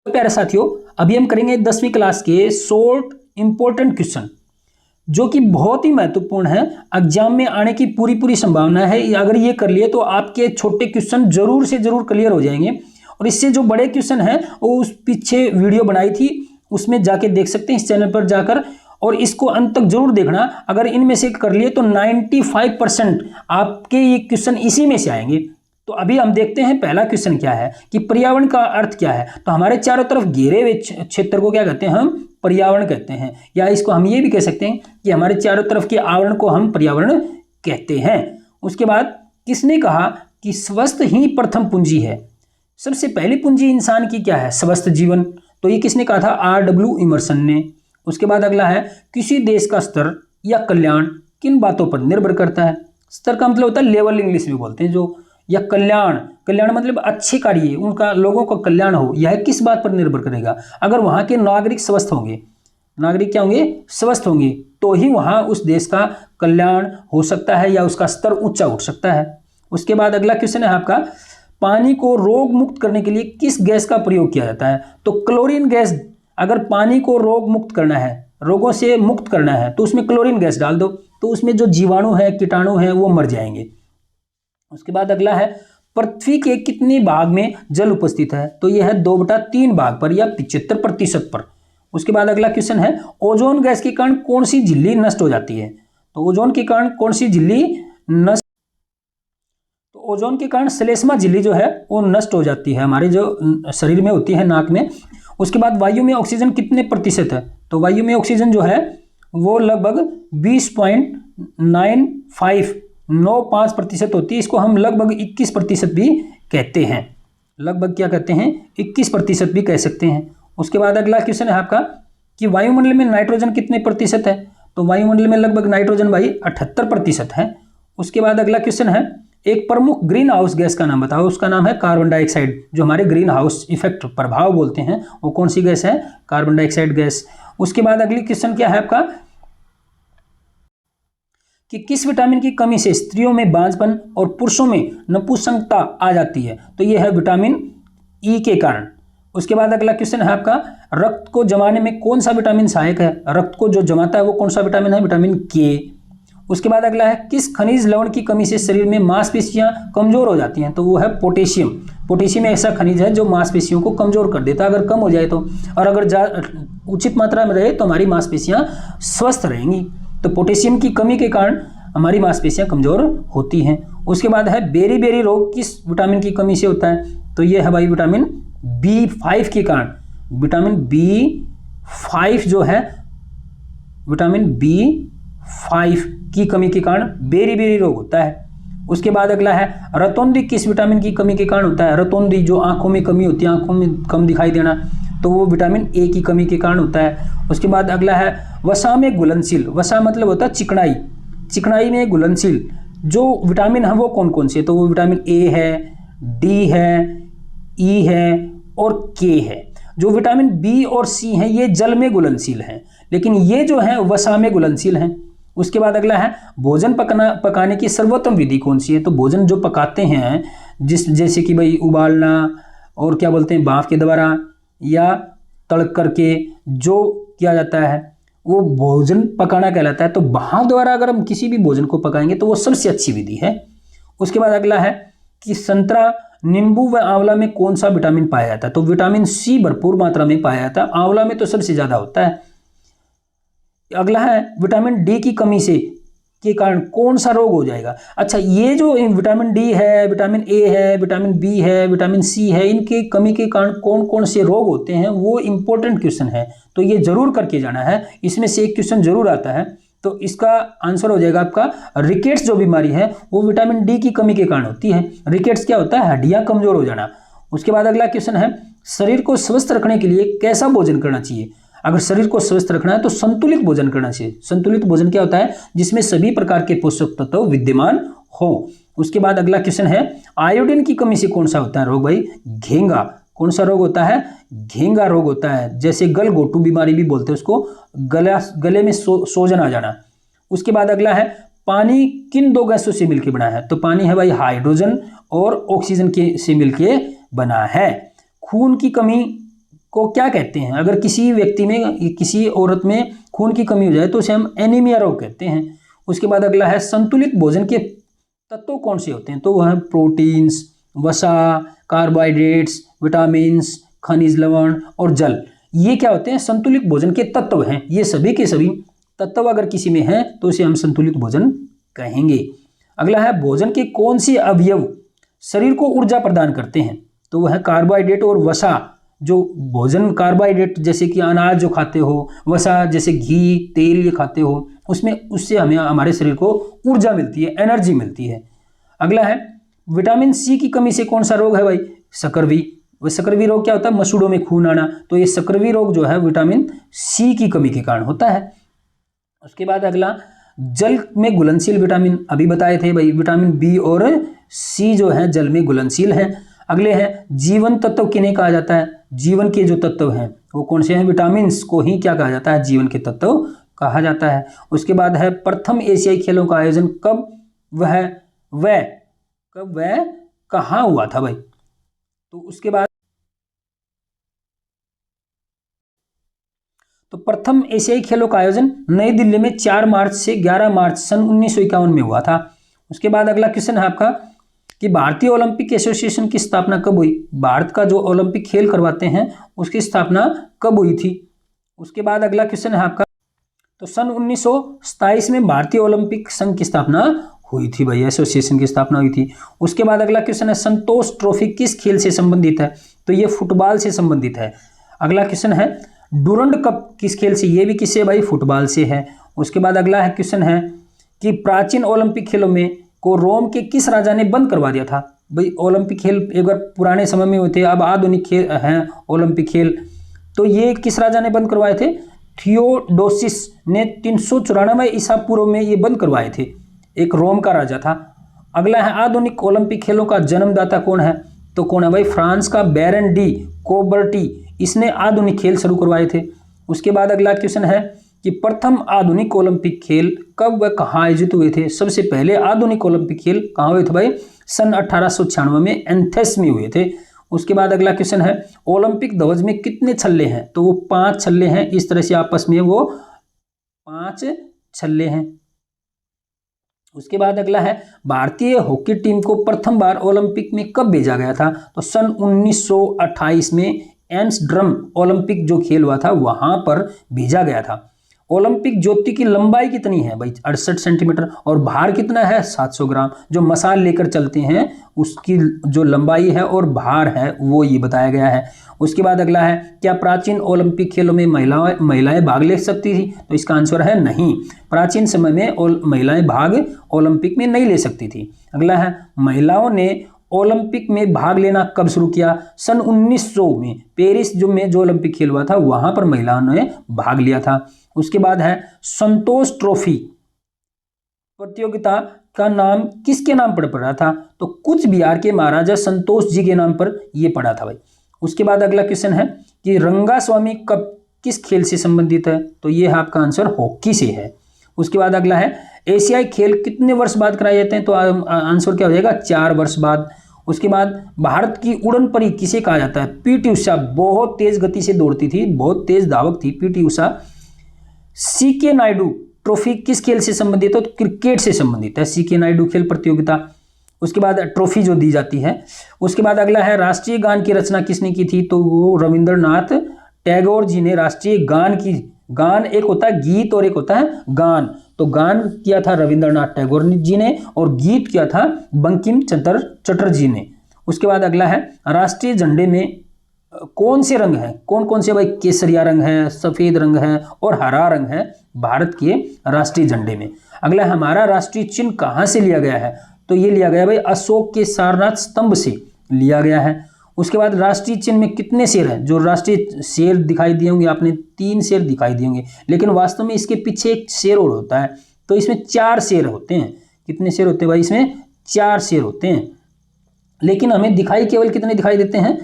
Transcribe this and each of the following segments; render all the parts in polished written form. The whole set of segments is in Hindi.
प्यारे साथियों, अभी हम करेंगे 10वीं क्लास के शॉर्ट इंपॉर्टेंट क्वेश्चन जो कि बहुत ही महत्वपूर्ण है। एग्जाम में आने की पूरी पूरी संभावना है। अगर ये कर लिए तो आपके छोटे क्वेश्चन जरूर से जरूर क्लियर हो जाएंगे। और इससे जो बड़े क्वेश्चन हैं वो उस पीछे वीडियो बनाई थी, उसमें जाके देख सकते हैं, इस चैनल पर जाकर, और इसको अंत तक जरूर देखना। अगर इनमें से कर लिए तो 95% आपके ये क्वेश्चन इसी में से आएंगे। तो अभी हम देखते हैं पहला क्वेश्चन क्या है कि पर्यावरण का अर्थ क्या है। तो हमारे चारों तरफ घेरे हुए क्षेत्र को क्या कहते हैं? हम पर्यावरण कहते हैं, या इसको हम ये भी कह सकते हैं कि हमारे चारों तरफ के आवरण को हम पर्यावरण कहते हैं। उसके बाद किसने कहा कि स्वस्थ ही प्रथम पूंजी है? सबसे पहली पूंजी इंसान की क्या है? स्वस्थ जीवन। तो ये किसने कहा था? R.W. इमर्सन ने। उसके बाद अगला है किसी देश का स्तर या कल्याण किन बातों पर निर्भर करता है? स्तर का मतलब होता है लेवल, इंग्लिश में बोलते हैं जो, या कल्याण, कल्याण मतलब अच्छे कार्य, उनका लोगों का कल्याण हो, यह किस बात पर निर्भर करेगा? अगर वहां के नागरिक स्वस्थ होंगे, नागरिक क्या होंगे? स्वस्थ होंगे, तो ही वहां उस देश का कल्याण हो सकता है या उसका स्तर ऊंचा उठ सकता है। उसके बाद अगला क्वेश्चन है आपका, पानी को रोग मुक्त करने के लिए किस गैस का प्रयोग किया जाता है? तो क्लोरीन गैस। अगर पानी को रोग मुक्त करना है, रोगों से मुक्त करना है, तो उसमें क्लोरीन गैस डाल दो, तो उसमें जो जीवाणु है, कीटाणु है, वो मर जाएंगे। उसके बाद अगला है पृथ्वी के कितने भाग में जल उपस्थित है? तो यह है 2/3 भाग पर या 75% पर। उसके बाद अगला क्वेश्चन है ओजोन गैस के कारण कौन सी झिल्ली नष्ट हो जाती है? तो ओजोन के कारण कौन सी झिल्ली नष्ट? तो ओजोन के कारण श्लेष्मा झिल्ली जो है वो नष्ट हो जाती है, हमारे जो शरीर में होती है, नाक में। उसके बाद वायु में ऑक्सीजन कितने प्रतिशत है? तो वायु में ऑक्सीजन जो है वो लगभग 20.95 होती है। इसको हम लगभग 21% भी कहते हैं। लगभग क्या कहते हैं? 21% भी कह सकते हैं। उसके बाद अगला क्वेश्चन है आपका कि वायुमंडल में नाइट्रोजन कितने प्रतिशत है? तो वायुमंडल में लगभग नाइट्रोजन भाई 78% है। उसके बाद अगला क्वेश्चन है एक प्रमुख ग्रीन हाउस गैस का नाम बताओ। उसका नाम है कार्बन डाइऑक्साइड। जो हमारे ग्रीन हाउस इफेक्ट प्रभाव बोलते हैं वो कौन सी गैस है? Carbon dioxide gas. उसके बाद अगली क्वेश्चन क्या है आपका कि किस विटामिन की कमी से स्त्रियों में बांझपन और पुरुषों में नपुंसकता आ जाती है? तो यह है विटामिन ई के कारण। उसके बाद अगला क्वेश्चन है आपका रक्त को जमाने में कौन सा विटामिन सहायक है? रक्त को जो जमाता है वो कौन सा विटामिन है? विटामिन के। उसके बाद अगला है किस खनिज लवण की कमी से शरीर में मांसपेशियां कमजोर हो जाती हैं? तो वो है पोटेशियम। पोटेशियम ऐसा खनिज है जो मांसपेशियों को कमजोर कर देता है अगर कम हो जाए तो, और अगर उचित मात्रा में रहे तो हमारी मांसपेशियां स्वस्थ रहेंगी। तो पोटेशियम की कमी के कारण हमारी मांसपेशियां कमजोर होती हैं। उसके बाद है बेरी बेरी रोग किस विटामिन की कमी से होता है? तो ये है भाई विटामिन B5 के कारण। विटामिन B5 जो है, विटामिन B5 की कमी के कारण बेरी बेरी रोग होता है। उसके बाद अगला है रतौंधी किस विटामिन की कमी के कारण होता है? रतौंधी जो आंखों में कमी होती है, आंखों में कम दिखाई देना, तो वो विटामिन ए की कमी के कारण होता है। उसके बाद अगला है वसा में घुलनशील। वसा मतलब होता है चिकनाई। चिकनाई में घुलनशील जो विटामिन है वो कौन कौन से? तो वो विटामिन ए है, डी है, ई है और के है। जो विटामिन बी और सी हैं ये जल में घुलनशील हैं, लेकिन ये जो है वसा में घुलनशील हैं। उसके बाद अगला है भोजन पकाने की सर्वोत्तम विधि कौन सी है? तो भोजन जो पकाते हैं जैसे कि भाई उबालना और क्या बोलते हैं भाप के द्वारा या तड़क करके जो किया जाता है वो भोजन पकाना कहलाता है। तो भाप द्वारा अगर हम किसी भी भोजन को पकाएंगे तो वो सबसे अच्छी विधि है। उसके बाद अगला है कि संतरा, नींबू व आंवला में कौन सा विटामिन पाया जाता है? तो विटामिन सी भरपूर मात्रा में पाया जाता है, आंवला में तो सबसे ज्यादा होता है। अगला है विटामिन डी की कमी से के कारण कौन सा रोग हो जाएगा? अच्छा, ये जो विटामिन डी है, विटामिन ए है, विटामिन बी है, विटामिन सी है, इनकी कमी के कारण कौन कौन से रोग होते हैं वो इंपॉर्टेंट क्वेश्चन है, तो ये जरूर करके जाना है। इसमें से एक क्वेश्चन जरूर आता है, तो इसका आंसर हो जाएगा आपका रिकेट्स। जो बीमारी है वो विटामिन डी की कमी के कारण होती है। रिकेट्स क्या होता है? हड्डियां कमजोर हो जाना। उसके बाद अगला क्वेश्चन है शरीर को स्वस्थ रखने के लिए कैसा भोजन करना चाहिए? अगर शरीर को स्वस्थ रखना है तो संतुलित भोजन करना चाहिए। संतुलित भोजन क्या होता है? जिसमें सभी प्रकार के पोषक तत्व विद्यमान हो। उसके बाद अगला क्वेश्चन है आयोडीन की कमी से कौन सा होता है रोग भाई? घेंगा। कौन सा रोग होता है? घेंगा रोग होता है, जैसे गलघोटू बीमारी भी बोलते हैं उसको, गले में सोजन आ जाना। उसके बाद अगला है पानी किन दो गैसों से मिलकर बना है? तो पानी है भाई हाइड्रोजन और ऑक्सीजन के से मिलकर बना है। खून की कमी को क्या कहते हैं? अगर किसी व्यक्ति में, किसी औरत में खून की कमी हो जाए तो उसे हम एनीमिया रोग कहते हैं। उसके बाद अगला है संतुलित भोजन के तत्व कौन से होते हैं? तो वह है प्रोटीन्स, वसा, कार्बोहाइड्रेट्स, विटामिन्स, खनिज लवण और जल। ये क्या होते हैं? संतुलित भोजन के तत्व हैं। ये सभी के सभी तत्व अगर किसी में हैं तो उसे हम संतुलित भोजन कहेंगे। अगला है भोजन के कौन से अवयव शरीर को ऊर्जा प्रदान करते हैं? तो वह है कार्बोहाइड्रेट और वसा। जो भोजन कार्बोहाइड्रेट जैसे कि अनाज जो खाते हो, वसा जैसे घी, तेल ये खाते हो, उससे हमें हमारे शरीर को ऊर्जा मिलती है, एनर्जी मिलती है। अगला है विटामिन सी की कमी से कौन सा रोग है भाई? सकरवी। वह सकरवी रोग क्या होता है? मसूड़ों में खून आना। तो ये सकरवी रोग जो है विटामिन सी की कमी के कारण होता है। उसके बाद अगला जल में घुलनशील विटामिन, अभी बताए थे भाई, विटामिन बी और सी जो है जल में घुलनशील है। अगले हैं जीवन तत्व किन्हें कहा जाता है? जीवन के जो तत्व हैं वो कौन से हैं? विटामिन को ही क्या कहा जाता है? जीवन के तत्व कहा जाता है। उसके बाद है प्रथम एशियाई खेलों का आयोजन कब वह कहाँ हुआ था भाई? तो उसके बाद तो प्रथम एशियाई खेलों का आयोजन नई दिल्ली में 4 मार्च से 11 मार्च सन 1951 में हुआ था। उसके बाद अगला क्वेश्चन है आपका कि भारतीय ओलंपिक एसोसिएशन की स्थापना कब हुई? भारत का जो ओलंपिक खेल करवाते हैं उसकी स्थापना कब हुई थी? उसके बाद अगला क्वेश्चन है आपका, तो सन 1927 में भारतीय ओलंपिक संघ की स्थापना हुई थी भाई, एसोसिएशन की स्थापना हुई थी। उसके बाद अगला क्वेश्चन है संतोष ट्रॉफी किस खेल से संबंधित है? तो ये फुटबॉल से संबंधित है। अगला क्वेश्चन है डूरंड कप किस खेल से? ये भी किससे भाई? फुटबॉल से है। उसके बाद अगला है क्वेश्चन है कि प्राचीन ओलंपिक खेलों में को रोम के किस राजा ने बंद करवा दिया था? भाई ओलंपिक खेल एक बार पुराने समय में होते, अब आधुनिक खेल हैं ओलंपिक खेल, तो ये किस राजा ने बंद करवाए थे? थियोडोसिस ने 394 ईसा पूर्व में ये बंद करवाए थे, एक रोम का राजा था। अगला है आधुनिक ओलंपिक खेलों का जन्मदाता कौन है? तो कौन है भाई? फ्रांस का बैरन डी कोबर्टी, इसने आधुनिक खेल शुरू करवाए थे। उसके बाद अगला क्वेश्चन है कि प्रथम आधुनिक ओलंपिक खेल कब व कहाँ आयोजित हुए थे? सबसे पहले आधुनिक ओलंपिक खेल कहाँ हुए थे भाई? सन 1896 में एथेंस में हुए थे। उसके बाद अगला क्वेश्चन है ओलंपिक ध्वज में कितने छल्ले हैं? तो वो 5 छल्ले हैं, इस तरह से आपस में वो 5 छल्ले हैं। उसके बाद अगला है भारतीय हॉकी टीम को प्रथम बार ओलंपिक में कब भेजा गया था? तो सन 1928 में एम्स्टर्डम ओलंपिक जो खेल हुआ था वहां पर भेजा गया था। ओलंपिक ज्योति की लंबाई कितनी है भाई? 68 सेंटीमीटर। और भार कितना है? 700 ग्राम। जो मशाल लेकर चलते हैं उसकी जो लंबाई है और भार है वो ये बताया गया है। उसके बाद अगला है क्या प्राचीन ओलंपिक खेलों में महिलाएं भाग ले सकती थी? तो इसका आंसर है नहीं, प्राचीन समय में महिलाएं भाग ओलंपिक में नहीं ले सकती थी। अगला है महिलाओं ने ओलंपिक में भाग लेना कब शुरू किया? सन 1900 में पेरिस जो ओलंपिक खेल हुआ था वहां पर महिलाओं ने भाग लिया था। उसके बाद है संतोष ट्रॉफी प्रतियोगिता का नाम किसके नाम पर पड़ा था? तो कूच बिहार के महाराजा संतोष जी के नाम पर यह पड़ा था भाई। उसके बाद अगला क्वेश्चन है कि रंगास्वामी कब किस खेल से संबंधित है? तो ये है आपका आंसर हॉकी से है। उसके बाद अगला है एशियाई खेल कितने वर्ष बाद कराए जाते हैं? तो आंसर क्या हो जाएगा? 4 वर्ष बाद। उसके बाद भारत की उड़न परी किसे कहा जाता है? पीटी उषा बहुत तेज गति से दौड़ती थी, बहुत तेज धावक थी PT Usha. C K Naidu trophy किस खेल से संबंधित है? तो क्रिकेट से संबंधित है सीके नायडू खेल प्रतियोगिता। उसके बाद ट्रॉफी जो दी जाती है। उसके बाद अगला है राष्ट्रीय गान की रचना किसने की थी? तो वो रविंद्रनाथ टैगोर जी ने राष्ट्रीय गान की, गान एक होता है गीत और एक होता है गान, तो गान किया था रविंद्रनाथ टैगोर जी ने और गीत किया था बंकिम चंद्र चटर्जी ने। उसके बाद अगला है राष्ट्रीय झंडे में कौन से रंग हैं? कौन कौन से भाई? केसरिया रंग है, सफेद रंग है और हरा रंग है भारत के राष्ट्रीय झंडे में। अगला हमारा राष्ट्रीय चिन्ह कहाँ से लिया गया है? तो ये लिया गया भाई अशोक के सारनाथ स्तंभ से लिया गया है। उसके बाद राष्ट्रीय चिन्ह में कितने शेर हैं? जो राष्ट्रीय शेर दिखाई दिए होंगे आपने, 3 शेर दिखाई दिए होंगे, लेकिन वास्तव में इसके पीछे एक शेर और होता है, तो इसमें 4 शेर होते हैं। कितने शेर होते हैं भाई? इसमें 4 शेर होते हैं, लेकिन हमें दिखाई केवल कितने दिखाई देते हैं?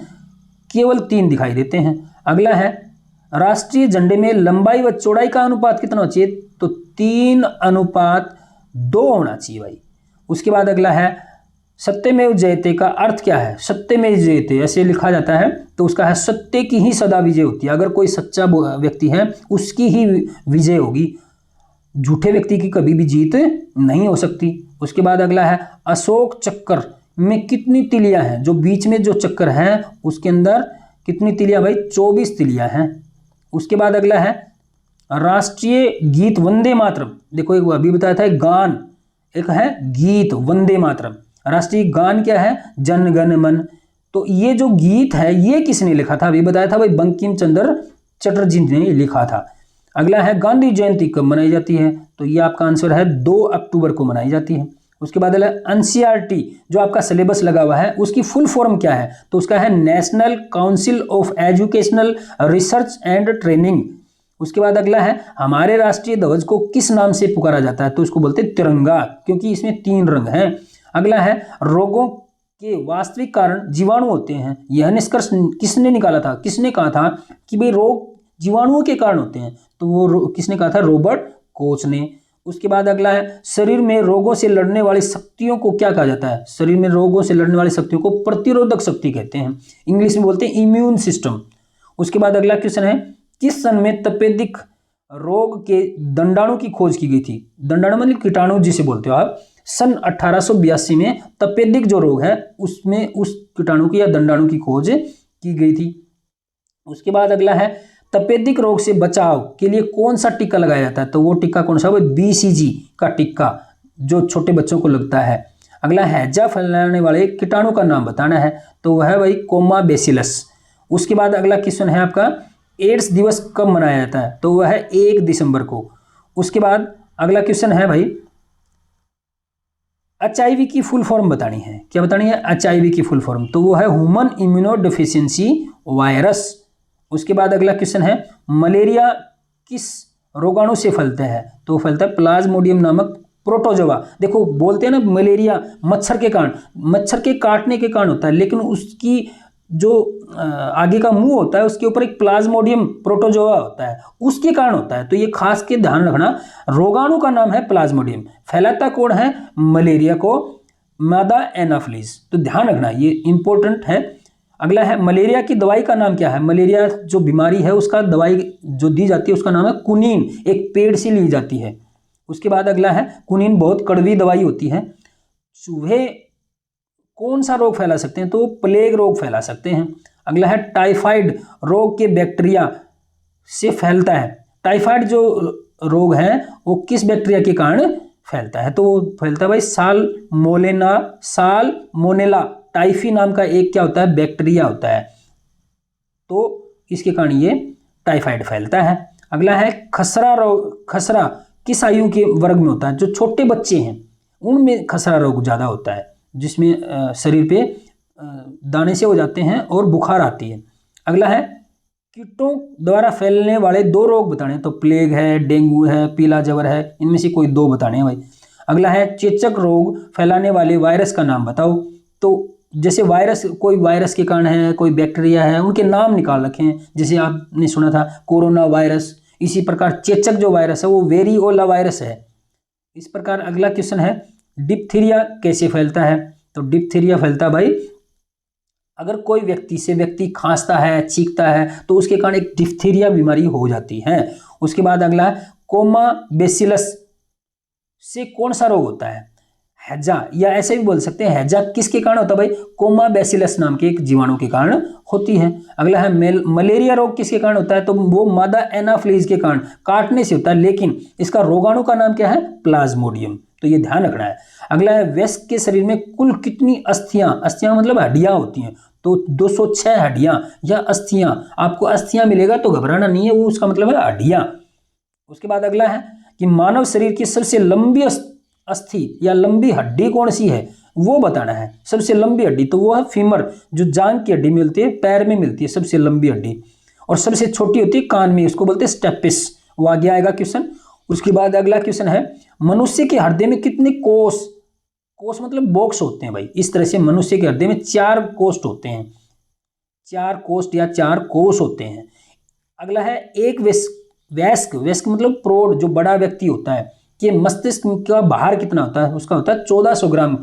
केवल 3 दिखाई देते हैं। अगला है राष्ट्रीय झंडे में लंबाई व चौड़ाई का अनुपात कितना होना चाहिए? तो 3:2 होना चाहिए भाई। उसके बाद अगला है सत्यमेव जयते का अर्थ क्या है? सत्यमेव जयते ऐसे लिखा जाता है तो उसका है सत्य की ही सदा विजय होती है। अगर कोई सच्चा व्यक्ति है उसकी ही विजय होगी, झूठे व्यक्ति की कभी भी जीत नहीं हो सकती। उसके बाद अगला है अशोक चक्र में कितनी तिलियां हैं? जो बीच में जो चक्कर है उसके अंदर कितनी तिलियां भाई? 24 तिलियां हैं। उसके बाद अगला है राष्ट्रीय गीत वंदे मातरम। देखो एक अभी बताया था, एक गान, एक है गीत वंदे मातरम। राष्ट्रीय गान क्या है? जन गण मन। तो ये जो गीत है ये किसने लिखा था? अभी बताया था भाई, बंकिम चंद्र चटर्जी ने लिखा था। अगला है गांधी जयंती कब मनाई जाती है? तो ये आपका आंसर है 2 अक्टूबर को मनाई जाती है। उसके बाद एनसीईआरटी जो आपका सिलेबस लगा हुआ है उसकी फुल फॉर्म क्या है? तो उसका है national council of educational research and training. उसके बाद अगला है हमारे राष्ट्रीय ध्वज को किस नाम से पुकारा जाता है? तो उसको बोलते हैं तिरंगा, क्योंकि इसमें 3 रंग हैं। अगला है रोगों के वास्तविक कारण जीवाणु होते हैं। यह निष्कर्ष किसने निकाला था? किसने कहा था कि भाई रोग जीवाणुओं के कारण होते हैं? तो वो किसने कहा था? रॉबर्ट कोच ने। उसके बाद अगला है शरीर में रोगों से लड़ने वाली शक्तियों को क्या कहा जाता है? शरीर में रोगों से लड़ने वाली शक्तियों को प्रतिरोधक शक्ति कहते हैं, इंग्लिश में बोलते हैं इम्यून सिस्टम। उसके बाद अगला क्वेश्चन है किस सन में तपेदिक रोग के दंडाणु की खोज की गई थी? दंडाणु मतलब कीटाणु जिसे बोलते हो आप। सन 1882 में तपेदिक जो रोग है उसमें उस कीटाणु की या दंडाणु की खोज की गई थी। उसके बाद अगला है तपेदिक रोग से बचाव के लिए कौन सा टीका लगाया जाता है? तो वो टीका कौन सा? वो BCG का टीका जो छोटे बच्चों को लगता है। अगला हैजा फैलाने वाले कीटाणु का नाम बताना है, तो वह है भाई कोमा बेसिलस। उसके बाद अगला क्वेश्चन है आपका एड्स दिवस कब मनाया जाता है? तो वह है 1 दिसंबर को। उसके बाद अगला क्वेश्चन है भाई HIV की फुल फॉर्म बतानी है। क्या बतानी है? HIV की फुल फॉर्म, तो वो है ह्यूमन इम्यूनो डिफिशियंसी वायरस। उसके बाद अगला क्वेश्चन है मलेरिया किस रोगाणु से फैलता है? तो फैलता है प्लाज्मोडियम नामक प्रोटोजोआ। देखो बोलते हैं ना मलेरिया मच्छर के कारण, मच्छर के काटने के कारण होता है, लेकिन उसकी जो आगे का मुंह होता है उसके ऊपर एक प्लाज्मोडियम प्रोटोजोआ होता है, उसके कारण होता है। तो ये खास के ध्यान रखना, रोगाणु का नाम है प्लाज्मोडियम, फैलाता कौन है? मलेरिया को, मादा एनाफिलीज। तो ध्यान रखना ये इंपॉर्टेंट है। अगला है मलेरिया की दवाई का नाम क्या है? मलेरिया जो बीमारी है उसका दवाई जो दी जाती है उसका नाम है कुनीन, एक पेड़ से ली जाती है। उसके बाद अगला है कुनीन बहुत कड़वी दवाई होती है। चूहे कौन सा रोग फैला सकते हैं? तो प्लेग रोग फैला सकते हैं। अगला है टाइफाइड रोग के बैक्टीरिया से फैलता है। टाइफाइड जो रोग है वो किस बैक्टीरिया के कारण फैलता है? तो वो फैलता है भाई साल्मोनेला टाइफी नाम का एक क्या होता है? बैक्टीरिया होता है, तो इसके कारण ये टाइफाइड फैलता है। अगला है खसरा रोग। खसरा किस आयु के वर्ग में होता है? जो छोटे बच्चे हैं उनमें खसरा रोग ज़्यादा होता है, जिसमें शरीर पे दाने से हो जाते हैं और बुखार आती है। अगला है कीटों द्वारा फैलने वाले 2 रोग बताने, तो प्लेग है, डेंगू है, पीला जवर है, इनमें से कोई 2 बताने हैं भाई। अगला है चेचक रोग फैलाने वाले वायरस का नाम बताओ। तो जैसे वायरस, कोई वायरस के कारण है, कोई बैक्टीरिया है, उनके नाम निकाल रखे हैं। जैसे आपने सुना था कोरोना वायरस, इसी प्रकार चेचक जो वायरस है वो वेरिओला वायरस है। इस प्रकार अगला क्वेश्चन है डिप्थीरिया कैसे फैलता है? तो डिप्थीरिया फैलता भाई अगर कोई व्यक्ति खांसता है, चीखता है, तो उसके कारण एक डिप्थीरिया बीमारी हो जाती है। उसके बाद अगला है कोमा बेसिलस से कौन सा रोग होता है? हैजा, या ऐसे भी बोल सकते हैं हैजा किसके कारण होता है भाई? कोमा बेसिलस नाम के एक जीवाणु के कारण होती है। अगला है मलेरिया रोग किसके कारण होता है? तो वो मादा एनाफिलीज के कारण, काटने से होता है, लेकिन इसका रोगाणु का नाम क्या है? प्लाज्मोडियम। तो ये ध्यान रखना है। अगला है वयस्क के शरीर में कुल कितनी अस्थियां, अस्थियां मतलब हड्डियां होती हैं? तो 206 हड्डियां या अस्थियां। आपको अस्थियां मिलेगा तो घबराना नहीं है, वो उसका मतलब है हड्डियां। उसके बाद अगला है कि मानव शरीर की सबसे लंबी अस्थि या लंबी हड्डी कौन सी है? वो बताना है। सबसे लंबी हड्डी तो वो है फीमर, जो जांघ की हड्डी मिलती है, पैर में मिलती है सबसे लंबी हड्डी, और सबसे छोटी होती है कान में, उसको बोलते हैं स्टेपिस। वो आगे आएगा क्वेश्चन। उसके बाद अगला क्वेश्चन है मनुष्य के हृदय में कितने कोष, कोष मतलब बॉक्स होते हैं भाई। इस तरह से मनुष्य के हृदय में 4 कोष्ठ होते हैं, 4 कोष्ठ या 4 कोष होते हैं। अगला है एक वयस्क, वयस्क मतलब प्रौढ़, जो बड़ा व्यक्ति होता है, कि मस्तिष्क का भार कितना होता है? उसका होता है 1400 ग्राम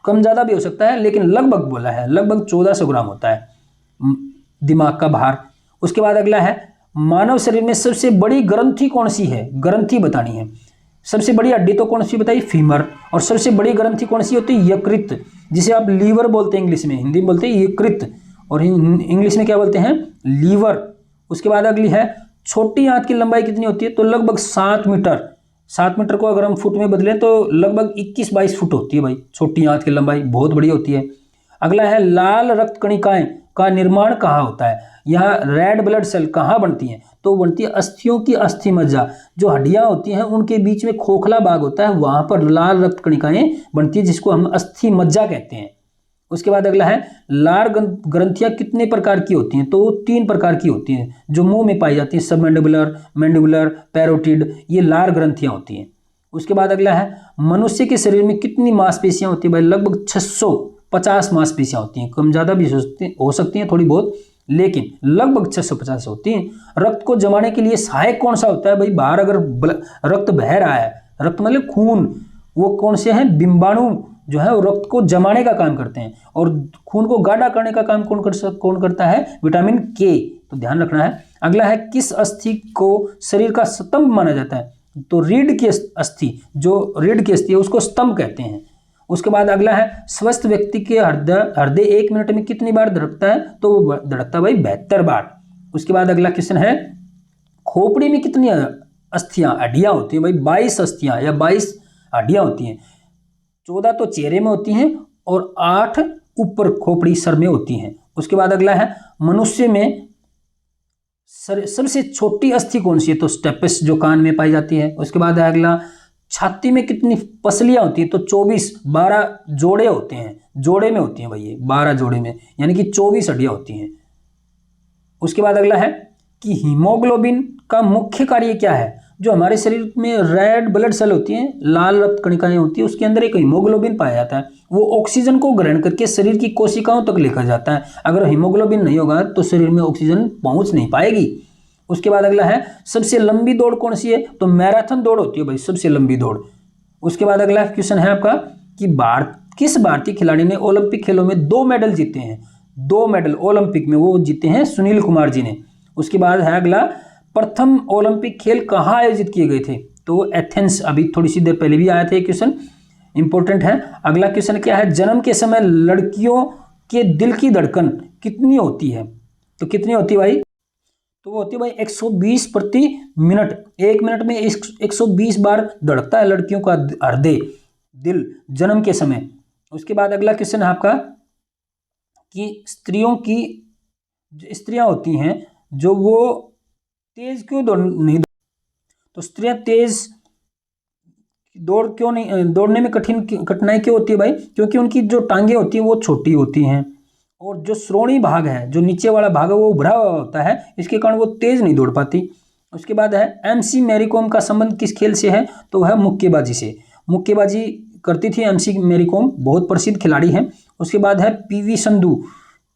कम ज़्यादा भी हो सकता है, लेकिन लगभग बोला है, लगभग 1400 ग्राम होता है दिमाग का भार। उसके बाद अगला है, मानव शरीर में सबसे बड़ी ग्रंथि कौन सी है, ग्रंथि बतानी है। सबसे बड़ी हड्डी तो कौन सी बताई, फीमर। और सबसे बड़ी ग्रंथि कौन सी होती है, यकृत, जिसे आप लीवर बोलते हैं इंग्लिश में, हिंदी में बोलते हैं यकृत, और इंग्लिश में क्या बोलते हैं, लीवर। उसके बाद अगली है, छोटी आंत की लंबाई कितनी होती है, तो लगभग 7 मीटर। 7 मीटर को अगर हम फुट में बदलें तो लगभग 21-22 फुट होती है भाई छोटी आंत की लंबाई, बहुत बड़ी होती है। अगला है, लाल रक्त कणिकाएं का निर्माण कहाँ होता है, यहाँ रेड ब्लड सेल कहाँ बनती हैं, तो बनती है अस्थियों की अस्थि मज्जा, जो हड्डियां होती हैं उनके बीच में खोखला भाग होता है, वहां पर लाल रक्त कणिकाएं बनती है, जिसको हम अस्थि मज्जा कहते हैं। उसके बाद अगला है, लार ग्रंथियां कितने प्रकार की होती हैं, तो 3 प्रकार की होती हैं, जो मुंह में पाई जाती हैं, सबमैंडिबुलर, मैंडिबुलर, पैरोटिड, ये लार ग्रंथियां होती हैं। उसके बाद अगला है, मनुष्य के शरीर में कितनी मांसपेशियां होती है भाई, लगभग 650 मांसपेशियां होती हैं, कम ज़्यादा भी हो सकती हैं थोड़ी बहुत, लेकिन लगभग 650 होती हैं। रक्त को जमाने के लिए सहायक कौन सा होता है भाई, बाहर अगर रक्त बह रहा है, रक्त मतलब खून, वो कौन से हैं, बिंबाणु जो है वो रक्त को जमाने का काम करते हैं, और खून को गाढ़ा करने का काम कौन करता है, विटामिन के, तो ध्यान रखना है। अगला है, किस अस्थि को शरीर का स्तंभ माना जाता है, तो रीढ़ की अस्थि, जो रीढ़ की अस्थि है उसको स्तंभ कहते हैं। उसके बाद अगला है, स्वस्थ व्यक्ति के हृदय 1 मिनट में कितनी बार धड़कता है, तो वो धड़कता है भाई 72 बार। उसके बाद अगला क्वेश्चन है, खोपड़ी में कितनी अस्थियां, हड्डियां होती हैं भाई, 22 अस्थियां या 22 हड्डियां होती हैं। 14 तो चेहरे में होती हैं और 8 ऊपर खोपड़ी सर में होती हैं। उसके बाद अगला है, मनुष्य में सबसे छोटी अस्थि कौन सी है, तो स्टेपिस, जो कान में पाई जाती है। उसके बाद अगला, छाती में कितनी पसलियां होती हैं, तो 24, 12 जोड़े होते हैं, जोड़े में होती हैं भाई ये 12 जोड़े में, यानी कि 24 हड्डियां होती हैं। उसके बाद अगला है कि हीमोग्लोबिन का मुख्य कार्य क्या है, जो हमारे शरीर में रेड ब्लड सेल होती हैं, लाल रक्त कणिकाएं होती है, उसके अंदर एक हीमोग्लोबिन पाया जाता है, वो ऑक्सीजन को ग्रहण करके शरीर की कोशिकाओं तक लेकर जाता है। अगर हीमोग्लोबिन नहीं होगा तो शरीर में ऑक्सीजन पहुंच नहीं पाएगी। उसके बाद अगला है, सबसे लंबी दौड़ कौन सी है, तो मैराथन दौड़ होती है भाई सबसे लंबी दौड़। उसके बाद अगला क्वेश्चन है आपका कि किस भारतीय खिलाड़ी ने ओलंपिक खेलों में 2 मेडल जीते हैं, 2 मेडल ओलंपिक में वो जीते हैं सुनील कुमार जी ने। उसके बाद है अगला, प्रथम ओलंपिक खेल कहाँ आयोजित किए गए थे, तो एथेंस, अभी थोड़ी सी देर पहले भी आया था, क्वेश्चन इंपॉर्टेंट है। अगला क्वेश्चन क्या है, जन्म के समय लड़कियों के दिल की धड़कन कितनी होती है, तो कितनी होती है भाई, तो वो होती है भाई 120 प्रति मिनट, 1 मिनट में 120 बार धड़कता है लड़कियों का हृदय, दिल, जन्म के समय। उसके बाद अगला क्वेश्चन है आपका कि स्त्रियां होती हैं जो वो तेज क्यों नहीं, तो स्त्रियां तेज दौड़ने में कठिनाई क्यों होती है भाई, क्योंकि उनकी जो टांगे होती हैं वो छोटी होती हैं, और जो श्रोणी भाग है, जो नीचे वाला भाग है वो उभरा हुआ होता है, इसके कारण वो तेज नहीं दौड़ पाती। उसके बाद है, MC मैरी कॉम का संबंध किस खेल से है, तो वह मुक्केबाजी से, मुक्केबाजी करती थी MC मैरी कॉम, बहुत प्रसिद्ध खिलाड़ी हैं। उसके बाद है, PV संधू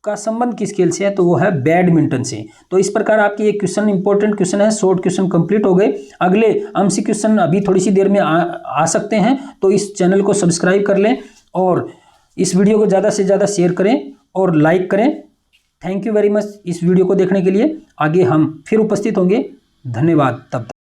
का संबंध किस खेल से है, तो वो है बैडमिंटन से। तो इस प्रकार आपके ये क्वेश्चन इंपॉर्टेंट क्वेश्चन है, शॉर्ट क्वेश्चन कंप्लीट हो गए। अगले MC क्वेश्चन अभी थोड़ी सी देर में आ सकते हैं, तो इस चैनल को सब्सक्राइब कर लें और इस वीडियो को ज़्यादा से ज़्यादा शेयर करें और लाइक करें। थैंक यू वेरी मच इस वीडियो को देखने के लिए। आगे हम फिर उपस्थित होंगे, धन्यवाद। तब तक